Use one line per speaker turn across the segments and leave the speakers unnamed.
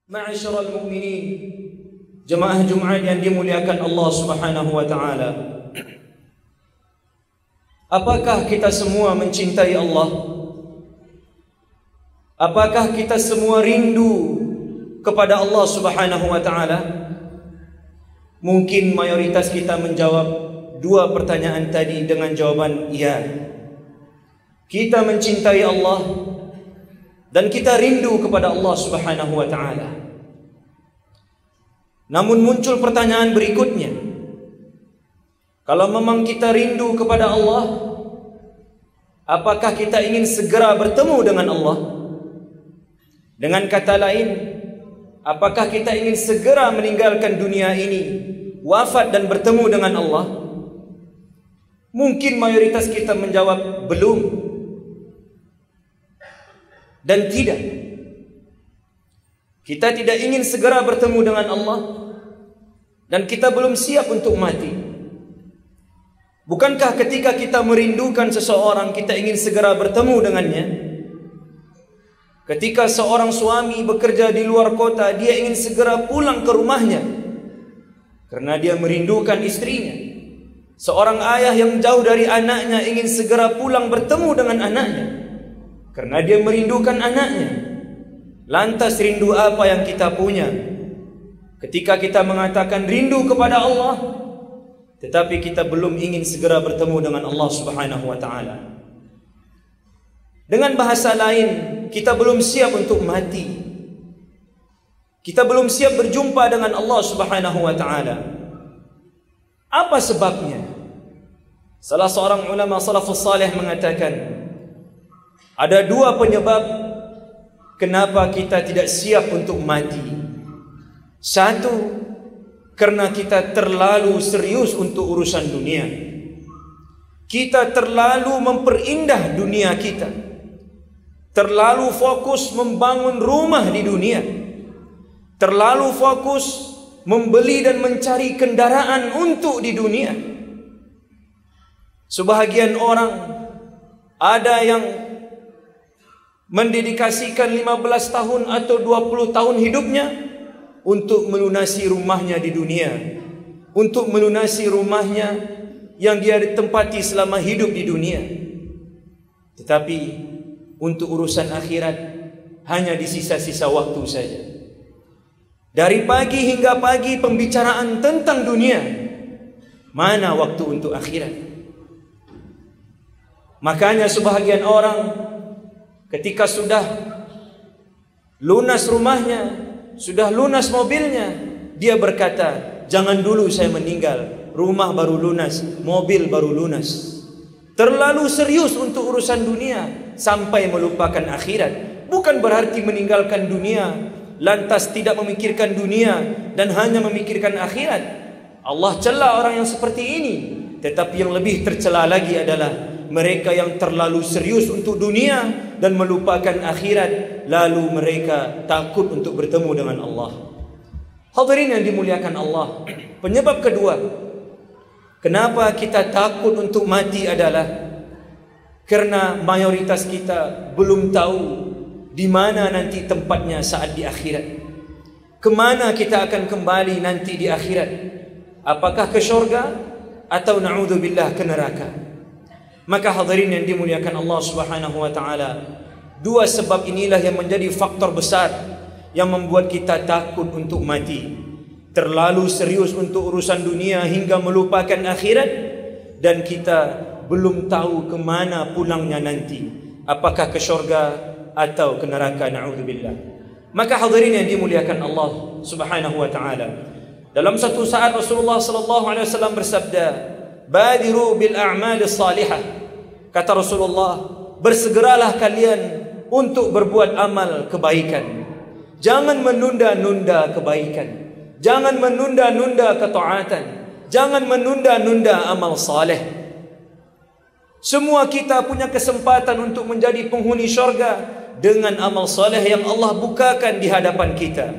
Ma'asyiral mu'minin, jemaah Jumat yang dimuliakan Allah Subhanahu wa taala. Apakah kita semua mencintai Allah? Apakah kita semua rindu kepada Allah Subhanahu wa taala? Mungkin mayoritas kita menjawab dua pertanyaan tadi dengan jawaban iya. Kita mencintai Allah dan kita rindu kepada Allah Subhanahu wa taala. Namun muncul pertanyaan berikutnya. Kalau memang kita rindu kepada Allah, apakah kita ingin segera bertemu dengan Allah? Dengan kata lain, apakah kita ingin segera meninggalkan dunia ini, wafat dan bertemu dengan Allah? Mungkin mayoritas kita menjawab belum dan tidak. Kita tidak ingin segera bertemu dengan Allah dan kita belum siap untuk mati. Bukankah ketika kita merindukan seseorang, kita ingin segera bertemu dengannya? Ketika seorang suami bekerja di luar kota, dia ingin segera pulang ke rumahnya karena dia merindukan istrinya. Seorang ayah yang jauh dari anaknya ingin segera pulang bertemu dengan anaknya karena dia merindukan anaknya. Lantas rindu apa yang kita punya ketika kita mengatakan rindu kepada Allah, tetapi kita belum ingin segera bertemu dengan Allah Subhanahu wa taala? Dengan bahasa lain, kita belum siap untuk mati. Kita belum siap berjumpa dengan Allah Subhanahu wa taala. Apa sebabnya? Salah seorang ulama salafus salih mengatakan ada dua penyebab kenapa kita tidak siap untuk mati. Satu, karena kita terlalu serius untuk urusan dunia. Kita terlalu memperindah dunia kita. Terlalu fokus membangun rumah di dunia. Terlalu fokus membeli dan mencari kendaraan untuk di dunia. Sebahagian orang ada yang mendedikasikan 15 tahun atau 20 tahun hidupnya untuk melunasi rumahnya di dunia, untuk melunasi rumahnya yang dia tempati selama hidup di dunia. Tetapi untuk urusan akhirat hanya di sisa-sisa waktu saja. Dari pagi hingga pagi pembicaraan tentang dunia, mana waktu untuk akhirat? Makanya sebahagian orang ketika sudah lunas rumahnya, sudah lunas mobilnya, dia berkata, jangan dulu saya meninggal, rumah baru lunas, mobil baru lunas. Terlalu serius untuk urusan dunia sampai melupakan akhirat. Bukan berarti meninggalkan dunia lantas tidak memikirkan dunia dan hanya memikirkan akhirat. Allah cela orang yang seperti ini. Tetapi yang lebih tercela lagi adalah mereka yang terlalu serius untuk dunia dan melupakan akhirat, lalu mereka takut untuk bertemu dengan Allah. Hadirin yang dimuliakan Allah, penyebab kedua kenapa kita takut untuk mati adalah karena mayoritas kita belum tahu di mana nanti tempatnya saat di akhirat. Kemana kita akan kembali nanti di akhirat? Apakah ke syurga atau na'udzubillah ke neraka? Maka hadirin yang dimuliakan Allah Subhanahu wa taala, dua sebab inilah yang menjadi faktor besar yang membuat kita takut untuk mati. Terlalu serius untuk urusan dunia hingga melupakan akhirat, dan kita belum tahu ke mana pulangnya nanti, apakah ke syurga atau ke neraka, na'udzubillah. Maka hadirin yang dimuliakan Allah Subhanahu wa taala, dalam satu saat Rasulullah sallallahu alaihi wasallam bersabda, "Badiru bil a'malis salihah." Kata Rasulullah, bersegeralah kalian untuk berbuat amal kebaikan. Jangan menunda-nunda kebaikan. Jangan menunda-nunda ketaatan. Jangan menunda-nunda amal saleh. Semua kita punya kesempatan untuk menjadi penghuni syurga dengan amal saleh yang Allah bukakan di hadapan kita.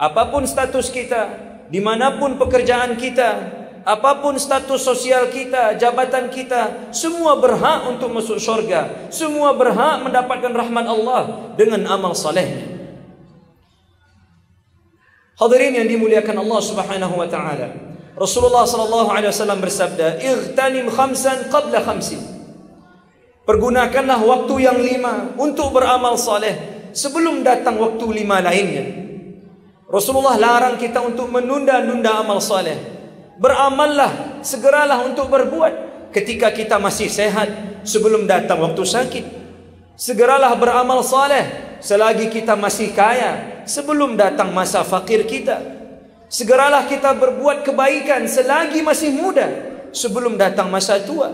Apapun status kita, dimanapun pekerjaan kita, apapun status sosial kita, jabatan kita, semua berhak untuk masuk syurga. Semua berhak mendapatkan rahmat Allah dengan amal salehnya. Hadirin yang dimuliakan Allah Subhanahu wa taala. Rasulullah sallallahu alaihi wasallam bersabda, "Ightanim khamsan qabla khamsin." Pergunakanlah waktu yang 5 untuk beramal saleh sebelum datang waktu 5 lainnya. Rasulullah larang kita untuk menunda-nunda amal saleh. Beramallah, segeralah untuk berbuat ketika kita masih sehat sebelum datang waktu sakit. Segeralah beramal saleh selagi kita masih kaya sebelum datang masa fakir kita. Segeralah kita berbuat kebaikan selagi masih muda sebelum datang masa tua.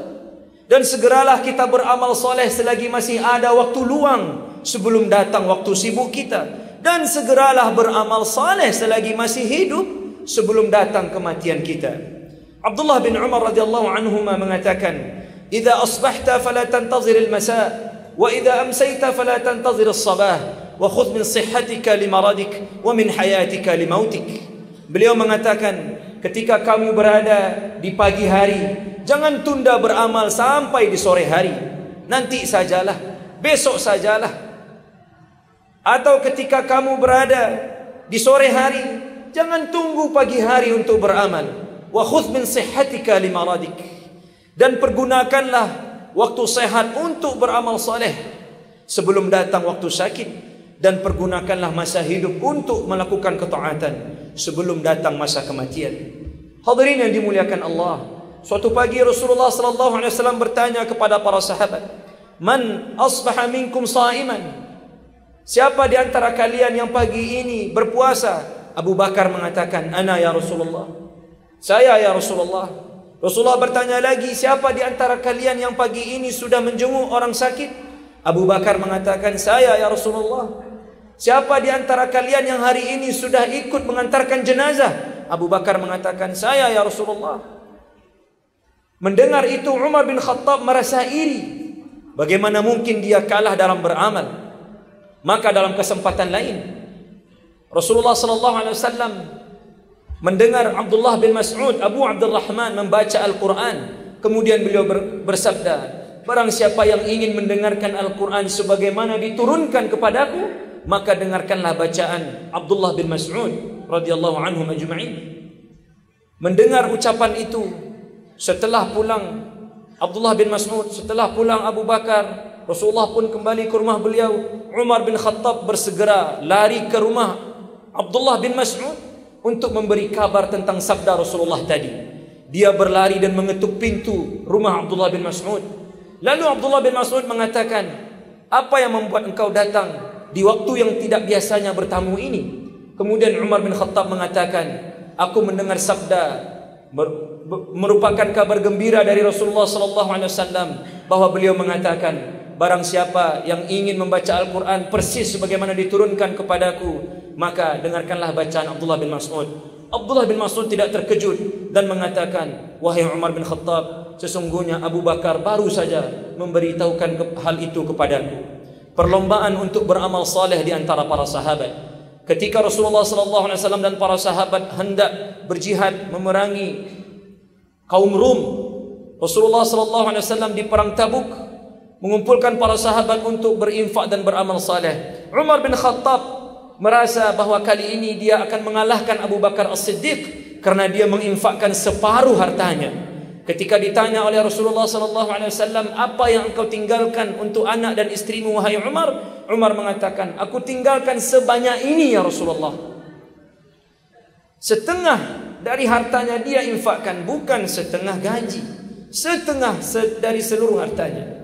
Dan segeralah kita beramal soleh selagi masih ada waktu luang sebelum datang waktu sibuk kita. Dan segeralah beramal soleh selagi masih hidup sebelum datang kematian kita. Abdullah bin Umar radhiyallahu anhuma mengatakan, "Idza asbahta fala tantazir al-masa, wa idza amsayta fala tantazir as-sabah, wa khudh min sihhatika limaradik wa min hayatika limautik." Beliau mengatakan, ketika kamu berada di pagi hari, jangan tunda beramal sampai di sore hari. Nanti sajalah, besok sajalah. Atau ketika kamu berada di sore hari, jangan tunggu pagi hari untuk beramal. Wa khudh min sihhatika limaradik. Dan pergunakanlah waktu sehat untuk beramal saleh sebelum datang waktu sakit. Dan pergunakanlah masa hidup untuk melakukan ketaatan sebelum datang masa kematian. Hadirin yang dimuliakan Allah, suatu pagi Rasulullah sallallahu alaihi wasallam bertanya kepada para sahabat, "Man asbaha minkum sha'iman?" Siapa di antara kalian yang pagi ini berpuasa? Abu Bakar mengatakan, "Ana ya Rasulullah." Saya ya Rasulullah. Rasulullah bertanya lagi, "Siapa di antara kalian yang pagi ini sudah menjenguk orang sakit?" Abu Bakar mengatakan, "Saya ya Rasulullah." "Siapa di antara kalian yang hari ini sudah ikut mengantarkan jenazah?" Abu Bakar mengatakan, "Saya ya Rasulullah." Mendengar itu Umar bin Khattab merasa iri. Bagaimana mungkin dia kalah dalam beramal? Maka dalam kesempatan lain Rasulullah sallallahu alaihi wasallam mendengar Abdullah bin Mas'ud, Abu Abdurrahman membaca Al-Quran. Kemudian beliau bersabda, "Barang siapa yang ingin mendengarkan Al-Quran sebagaimana diturunkan kepadaku, maka dengarkanlah bacaan Abdullah bin Mas'ud radhiyallahu anhu majma'in." Mendengar ucapan itu, setelah pulang Abdullah bin Mas'ud, setelah pulang Abu Bakar, Rasulullah pun kembali ke rumah beliau. Umar bin Khattab bersegera lari ke rumah Abdullah bin Mas'ud untuk memberi kabar tentang sabda Rasulullah tadi. Dia berlari dan mengetuk pintu rumah Abdullah bin Mas'ud. Lalu Abdullah bin Mas'ud mengatakan, "Apa yang membuat engkau datang di waktu yang tidak biasanya bertamu ini?" Kemudian Umar bin Khattab mengatakan, "Aku mendengar sabda merupakan kabar gembira dari Rasulullah sallallahu alaihi wasallam bahwa beliau mengatakan, barang siapa yang ingin membaca Al-Quran persis sebagaimana diturunkan kepadaku, maka dengarkanlah bacaan Abdullah bin Mas'ud." Abdullah bin Mas'ud tidak terkejut dan mengatakan, "Wahai Umar bin Khattab, sesungguhnya Abu Bakar baru saja memberitahukan hal itu kepadaku." Perlombaan untuk beramal saleh di antara para sahabat. Ketika Rasulullah sallallahu alaihi wasallam dan para sahabat hendak berjihad memerangi kaum Rum, Rasulullah sallallahu alaihi wasallam di perang Tabuk mengumpulkan para sahabat untuk berinfak dan beramal saleh. Umar bin Khattab merasa bahwa kali ini dia akan mengalahkan Abu Bakar As-Siddiq karena dia menginfakkan separuh hartanya. Ketika ditanya oleh Rasulullah sallallahu alaihi wasallam, "Apa yang engkau tinggalkan untuk anak dan istrimu wahai Umar?" Umar mengatakan, "Aku tinggalkan sebanyak ini ya Rasulullah." Setengah dari hartanya dia infakkan, bukan setengah gaji, setengah dari seluruh hartanya.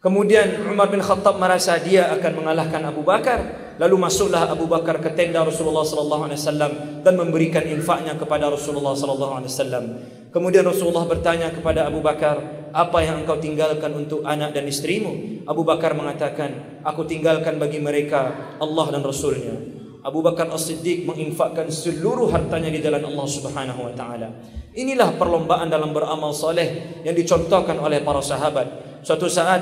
Kemudian Umar bin Khattab merasa dia akan mengalahkan Abu Bakar. Lalu masuklah Abu Bakar ke tenda Rasulullah sallallahu alaihi wasallam dan memberikan infaknya kepada Rasulullah sallallahu alaihi wasallam. Kemudian Rasulullah bertanya kepada Abu Bakar, "Apa yang engkau tinggalkan untuk anak dan istrimu?" Abu Bakar mengatakan, "Aku tinggalkan bagi mereka Allah dan Rasulnya." Abu Bakar As-Siddiq menginfakkan seluruh hartanya di jalan Allah Subhanahu wa taala. Inilah perlombaan dalam beramal saleh yang dicontohkan oleh para sahabat. Suatu saat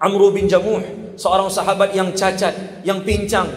Amr bin Jamuh, seorang sahabat yang cacat, yang pincang,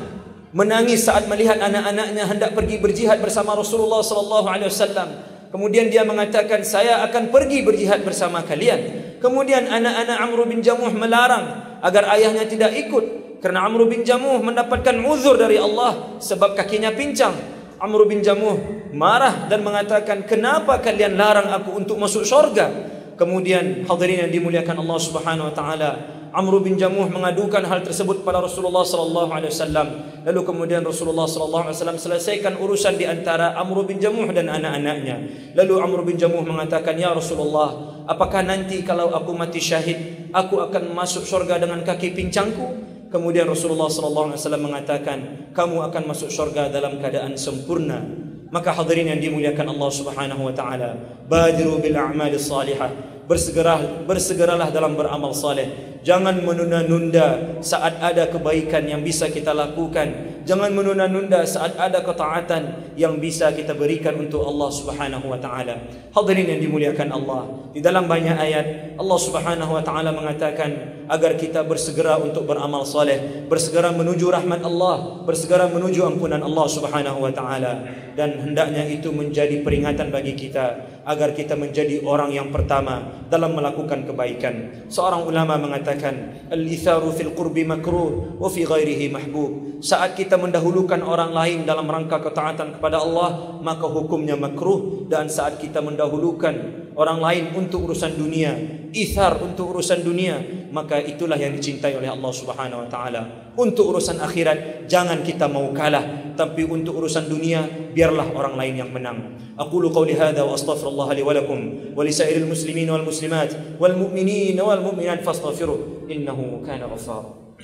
menangis saat melihat anak-anaknya hendak pergi berjihad bersama Rasulullah sallallahu alaihi wasallam. Kemudian dia mengatakan, "Saya akan pergi berjihad bersama kalian." Kemudian anak-anak Amr bin Jamuh melarang agar ayahnya tidak ikut. Karena Amr bin Jamuh mendapatkan uzur dari Allah sebab kakinya pincang. Amr bin Jamuh marah dan mengatakan, kenapa kalian larang aku untuk masuk syurga? Kemudian hadirin yang dimuliakan Allah Subhanahu wa taala, Amr bin Jamuh mengadukan hal tersebut pada Rasulullah sallallahu alaihi wasallam. Lalu kemudian Rasulullah sallallahu alaihi wasallam selesaikan urusan di antara Amr bin Jamuh dan anak-anaknya. Lalu Amr bin Jamuh mengatakan, "Ya Rasulullah, apakah nanti kalau aku mati syahid, aku akan masuk syurga dengan kaki pincangku?" Kemudian Rasulullah sallallahu alaihi wasallam mengatakan, "Kamu akan masuk syurga dalam keadaan sempurna." Maka hadirin yang dimuliakan Allah Subhanahu wa taala, badiru bil a'malis salihah. Bersegeralah dalam beramal saleh. Jangan menunda-nunda saat ada kebaikan yang bisa kita lakukan. Jangan menunda-nunda saat ada ketaatan yang bisa kita berikan untuk Allah Subhanahu wa taala. Hadirin yang dimuliakan Allah, di dalam banyak ayat Allah Subhanahu wa taala mengatakan agar kita bersegera untuk beramal saleh, bersegera menuju rahmat Allah, bersegera menuju ampunan Allah Subhanahu wa taala. Dan hendaknya itu menjadi peringatan bagi kita agar kita menjadi orang yang pertama dalam melakukan kebaikan. Seorang ulama mengatakan, al-itharu fil qurbi makruh wa fi ghairihi mahbub. Saat kita mendahulukan orang lain dalam rangka ketaatan kepada Allah, maka hukumnya makruh. Dan saat kita mendahulukan orang lain untuk urusan dunia, ithar untuk urusan dunia, maka itulah yang dicintai oleh Allah Subhanahu wa taala. Untuk urusan akhirat jangan kita mau kalah, tapi untuk urusan dunia biarlah orang lain yang menang. Aqulu qawli hadza wa astaghfirullah li wa lakum wa li sa'iril muslimin wal muslimat wal mu'minin wal mu'minat fastaghfiruh innahu kana ghaffara.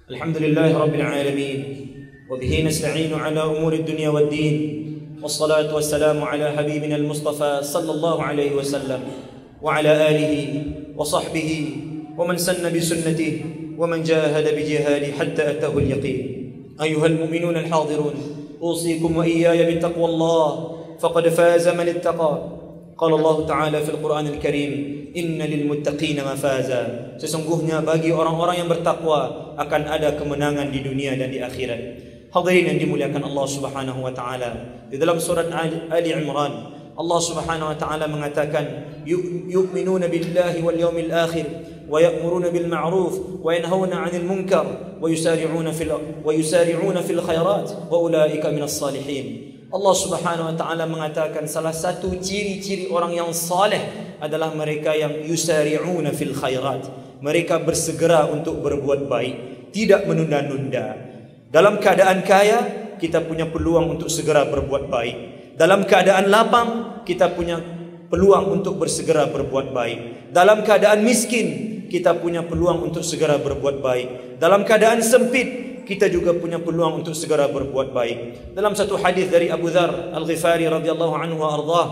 Alhamdulillahi rabbil alamin wa bihi nasta'inu ala umuri dunya wad din. والصلاة والسلام على حبيبنا المصطفى صلى الله عليه وسلم وعلى آله وصحبه ومن سن بسنته ومن جاهد بجهاده حتى أتاه اليقين. أيها المؤمنون الحاضرون، أوصيكم وإياي بتقوى الله فقد فاز من اتقى. قال الله تعالى في القرآن الكريم إن للمتقين مفازا. Sesungguhnya bagi orang-orang yang bertakwa akan ada kemenangan di dunia dan di akhirat. Hadirin yang dimuliakan Allah Subhanahu wa taala, di dalam surat Ali Imran Allah Subhanahu wa taala mengatakan, yu'minuna billahi wal yawmil akhir wa ya'muruna bil ma'ruf wa yanhauna 'anil munkar wa yusari'una fil khairat wa ulaika minas salihin. Allah Subhanahu wa taala mengatakan salah satu ciri-ciri orang yang saleh adalah mereka yang yusari'una fil khairat. Mereka bersegera untuk berbuat baik, tidak menunda-nunda. Dalam keadaan kaya, kita punya peluang untuk segera berbuat baik. Dalam keadaan lapang, kita punya peluang untuk bersegera berbuat baik. Dalam keadaan miskin, kita punya peluang untuk segera berbuat baik. Dalam keadaan sempit, kita juga punya peluang untuk segera berbuat baik. Dalam satu hadis dari Abu Dzar Al-Ghifari radhiyallahu anhu wa ardhah,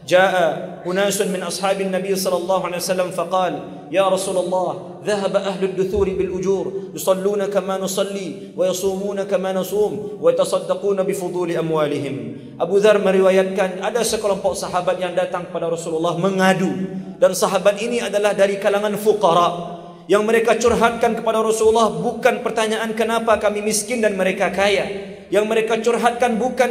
جاء أناس من أصحاب النبي صلى الله عليه وسلم فقال يا رسول الله ذهب أهل الدثور بالأجور يصلون كما نصلي ويصومون كما نصوم ويتصدقون بفضول أموالهم. Abu Dzar meriwayatkan ada sekelompok sahabat yang datang kepada Rasulullah mengadu, dan sahabat ini adalah dari kalangan fuqara. Yang mereka curhatkan kepada Rasulullah bukan pertanyaan kenapa kami miskin dan mereka kaya. Yang mereka curhatkan bukan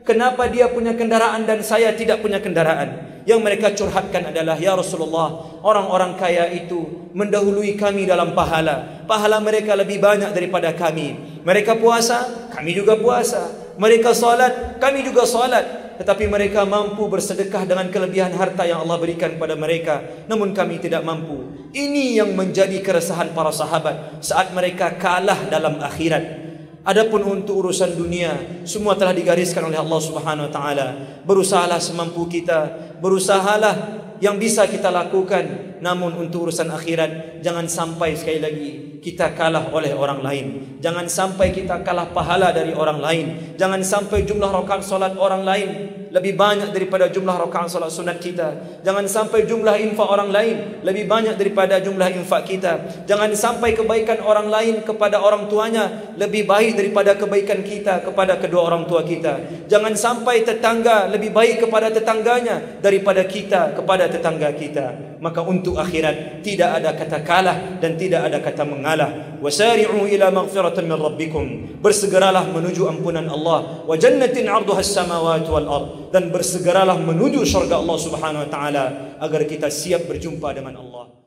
kenapa dia punya kendaraan dan saya tidak punya kendaraan. Yang mereka curhatkan adalah, ya Rasulullah, orang-orang kaya itu mendahului kami dalam pahala. Pahala mereka lebih banyak daripada kami. Mereka puasa, kami juga puasa. Mereka salat, kami juga salat. Tetapi mereka mampu bersedekah dengan kelebihan harta yang Allah berikan kepada mereka, namun kami tidak mampu. Ini yang menjadi keresahan para sahabat saat mereka kalah dalam akhirat. Adapun untuk urusan dunia, semua telah digariskan oleh Allah Subhanahu wa taala. Berusahalah semampu kita, berusahalah yang bisa kita lakukan. Namun untuk urusan akhirat, jangan sampai sekali lagi kita kalah oleh orang lain. Jangan sampai kita kalah pahala dari orang lain. Jangan sampai jumlah rakaat salat orang lain lebih banyak daripada jumlah rakaat salat sunat kita. Jangan sampai jumlah infak orang lain lebih banyak daripada jumlah infak kita. Jangan sampai kebaikan orang lain kepada orang tuanya lebih baik daripada kebaikan kita kepada kedua orang tua kita. Jangan sampai tetangga lebih baik kepada tetangganya daripada kita kepada tetangga kita. Maka untuk akhirat tidak ada kata kalah dan tidak ada kata mengalah. Wasari'u ila maghfiratin min rabbikum. Bersegeralah menuju ampunan Allah. Wa jannatin 'arduha as-samawati wal ard. Dan bersegeralah menuju syurga Allah Subhanahu wa taala agar kita siap berjumpa dengan Allah.